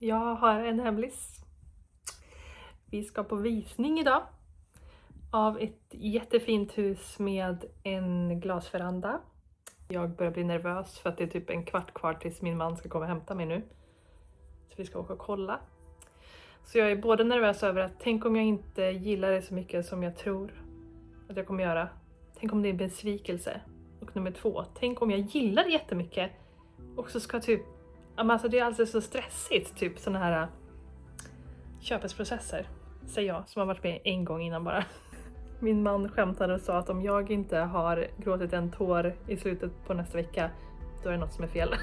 Jag har en hemlis. Vi ska på visning idag av ett jättefint hus med en glasveranda. Jag börjar bli nervös för att det är typ en kvart kvar tills min man ska komma och hämta mig nu. Så vi ska åka och kolla. Så jag är både nervös över att tänk om jag inte gillar det så mycket som jag tror att jag kommer göra. Tänk om det är en besvikelse. Och nummer 2, tänk om jag gillar det jättemycket och så ska typ, alltså det är alltså så stressigt, typ såna här köpesprocesser, säger jag som har varit med en gång innan bara. Min man skämtade och sa att om jag inte har gråtit en tår i slutet på nästa vecka, då är det något som är fel.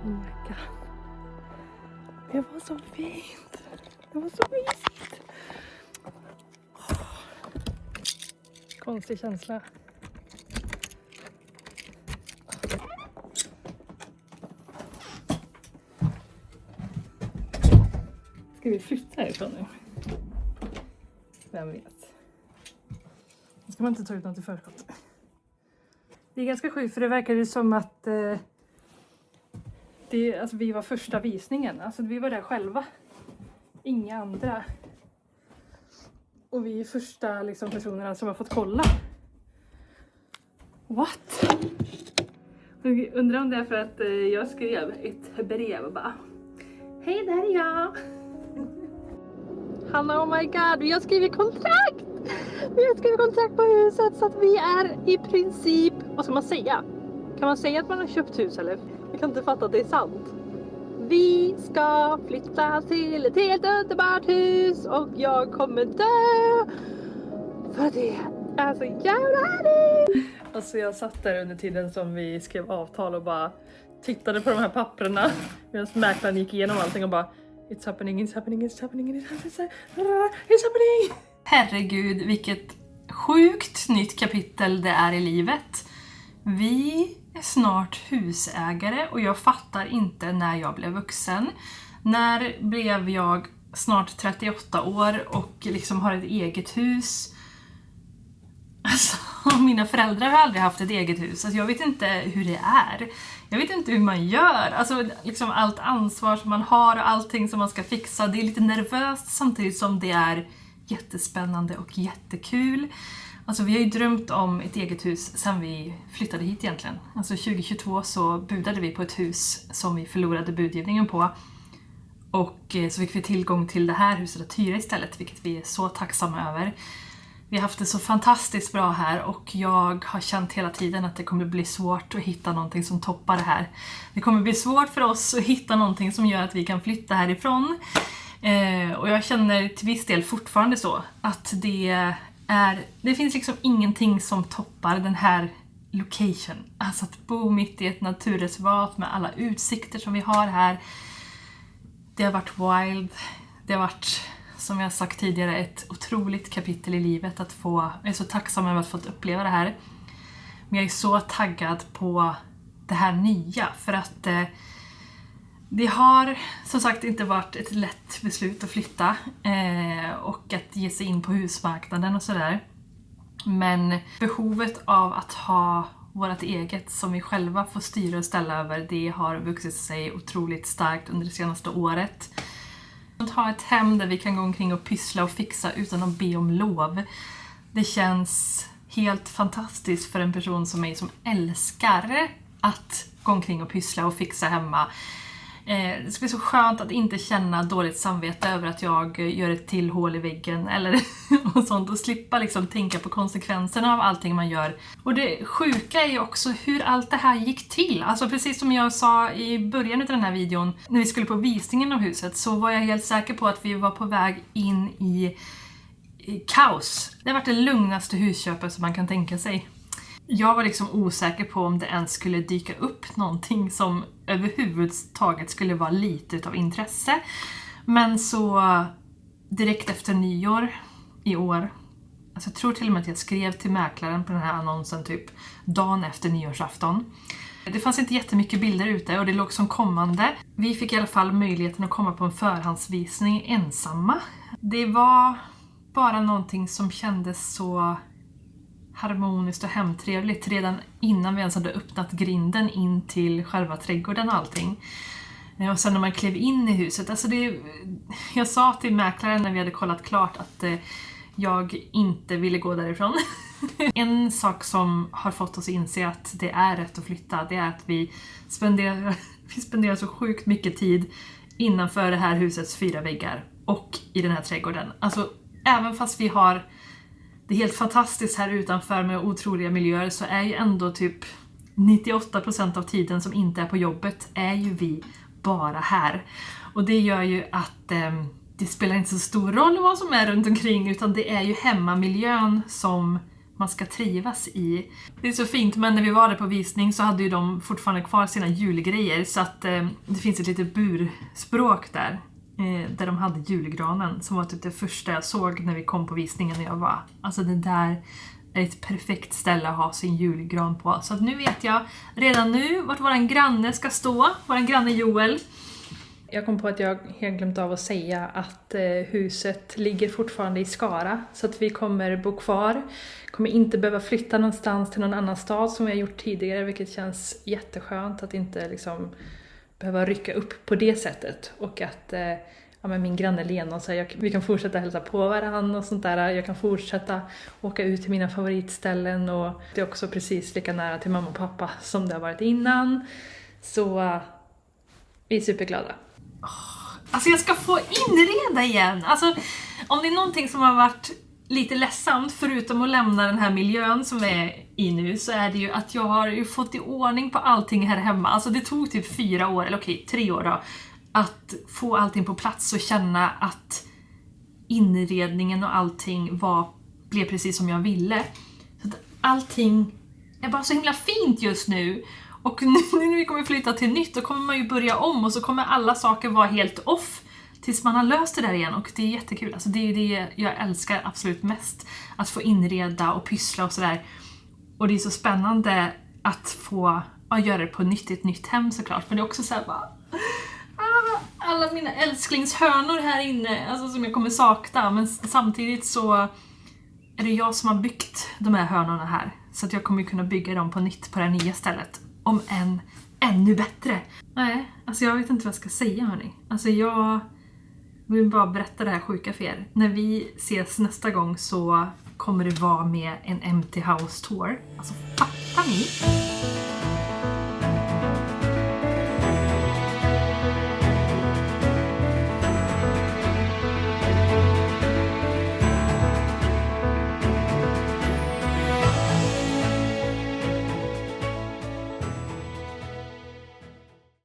Oh my god. Det var så fint. Det var så mysigt. Konstig känsla. Ska vi flytta härifrån nu? Vem vet. Nu ska man inte ta ut något i förskott. Det är ganska sjukt för det verkar som att alltså vi var första visningen. Alltså vi var där själva. Inga andra. Och vi är första liksom, personerna som har fått kolla. What? Jag undrar om det är för att jag skrev ett brev och bara: hej, där är jag! Hanna, oh my god, vi har skrivit kontrakt! Vi har skrivit kontrakt på huset så att vi är i princip, vad ska man säga? Kan man säga att man har köpt hus eller? Jag kan inte fatta att det är sant. Vi ska flytta till ett helt underbart hus och jag kommer dö. För det är så jävla härligt. Alltså jag satt där under tiden som vi skrev avtal och bara tittade på de här papperna. Medan mäklaren gick igenom allting och bara it's happening, it's happening, it's happening, it's happening. Herregud, vilket sjukt nytt kapitel det är i livet. Vi är snart husägare och jag fattar inte när jag blev vuxen. När blev jag snart 38 år och liksom har ett eget hus? Alltså, mina föräldrar har aldrig haft ett eget hus. Alltså, jag vet inte hur det är. Jag vet inte hur man gör. Alltså, liksom allt ansvar som man har och allting som man ska fixa. Det är lite nervöst samtidigt som det är jättespännande och jättekul. Alltså vi har ju drömt om ett eget hus sedan vi flyttade hit egentligen. Alltså 2022 så budade vi på ett hus som vi förlorade budgivningen på. Och så fick vi tillgång till det här huset att hyra istället, vilket vi är så tacksamma över. Vi har haft det så fantastiskt bra här och jag har känt hela tiden att det kommer bli svårt att hitta någonting som toppar det här. Det kommer bli svårt för oss att hitta någonting som gör att vi kan flytta härifrån. Och jag känner till viss del fortfarande så att det finns liksom ingenting som toppar den här location. Alltså att bo mitt i ett naturreservat med alla utsikter som vi har här. Det har varit wild. Det har varit, som jag sagt tidigare, ett otroligt kapitel i livet att få. Jag är så tacksam över att få uppleva det här. Men jag är så taggad på det här nya. För att det har som sagt inte varit ett lätt beslut att flytta och att ge sig in på husmarknaden och sådär. Men behovet av att ha vårt eget som vi själva får styra och ställa över, det har vuxit sig otroligt starkt under det senaste året. Att ha ett hem där vi kan gå omkring och pyssla och fixa utan att be om lov. Det känns helt fantastiskt för en person som mig som älskar att gå omkring och pyssla och fixa hemma. Det ska bli så skönt att inte känna dåligt samvete över att jag gör ett till hål i väggen eller och sånt, och slippa liksom tänka på konsekvenserna av allting man gör. Och det sjuka är ju också hur allt det här gick till. Alltså precis som jag sa i början av den här videon, när vi skulle på visningen av huset, så var jag helt säker på att vi var på väg in i kaos. Det har varit det lugnaste husköpet som man kan tänka sig. Jag var liksom osäker på om det ens skulle dyka upp någonting som överhuvudtaget skulle vara lite utav intresse. Men så direkt efter nyår i år, alltså jag tror till och med att jag skrev till mäklaren på den här annonsen typ dagen efter nyårsafton. Det fanns inte jättemycket bilder ute och det låg som kommande. Vi fick i alla fall möjligheten att komma på en förhandsvisning ensamma. Det var bara någonting som kändes så harmoniskt och hemtrevligt redan innan vi ens hade öppnat grinden in till själva trädgården och allting. Och sen när man klev in i huset, alltså jag sa till mäklaren när vi hade kollat klart att jag inte ville gå därifrån. En sak som har fått oss att inse att det är rätt att flytta, det är att vi spenderar så sjukt mycket tid innanför det här husets 4 väggar och i den här trädgården. Alltså även fast vi har det är helt fantastiskt här utanför med otroliga miljöer, så är ju ändå typ 98% av tiden som inte är på jobbet är ju vi bara här. Och det gör ju att det spelar inte så stor roll vad som är runt omkring, utan det är ju hemmamiljön som man ska trivas i. Det är så fint, men när vi var där på visning så hade ju de fortfarande kvar sina julgrejer, så att det finns ett litet burspråk där. Där de hade julgranen som var typ det första jag såg när vi kom på visningen, och jag var, alltså det där är ett perfekt ställe att ha sin julgran på. Så att nu vet jag redan nu vart våran granne ska stå, våran granne Joel. Jag kom på att jag helt glömt av att säga att huset ligger fortfarande i Skara, så att vi kommer bo kvar. Kommer inte behöva flytta någonstans till någon annan stad som vi har gjort tidigare, vilket känns jätteskönt att inte liksom behöva rycka upp på det sättet. Och att men min granne Lena säger vi kan fortsätta hälsa på varandra och sånt där. Jag kan fortsätta åka ut till mina favoritställen, och det är också precis lika nära till mamma och pappa som det har varit innan. Så vi är superglada. Alltså jag ska få inreda igen. Alltså om det är någonting som har varit lite ledsamt förutom att lämna den här miljön som vi är i nu, så är det ju att jag har ju fått i ordning på allting här hemma. Alltså det tog typ 4 år, eller okej 3 år då, att få allting på plats och känna att inredningen och allting blev precis som jag ville. Så att allting är bara så himla fint just nu. Och nu när vi kommer flytta till nytt, då kommer man ju börja om, och så kommer alla saker vara helt off tills man har löst det där igen, och det är jättekul. Alltså det är det jag älskar absolut mest, att få inreda och pyssla och sådär. Och det är så spännande att få göra det på ett nytt hem såklart. Men det är också så här bara, alla mina älsklingshörnor här inne, alltså som jag kommer sakna. Men samtidigt så är det jag som har byggt de här hörnorna här, så att jag kommer kunna bygga dem på nytt på det nya stället. Om ännu bättre. Nej, alltså jag vet inte vad jag ska säga, hörni. Alltså jag vill bara berätta det här sjuka för er. När vi ses nästa gång så kommer det vara med en Empty House Tour. Alltså fattar ni?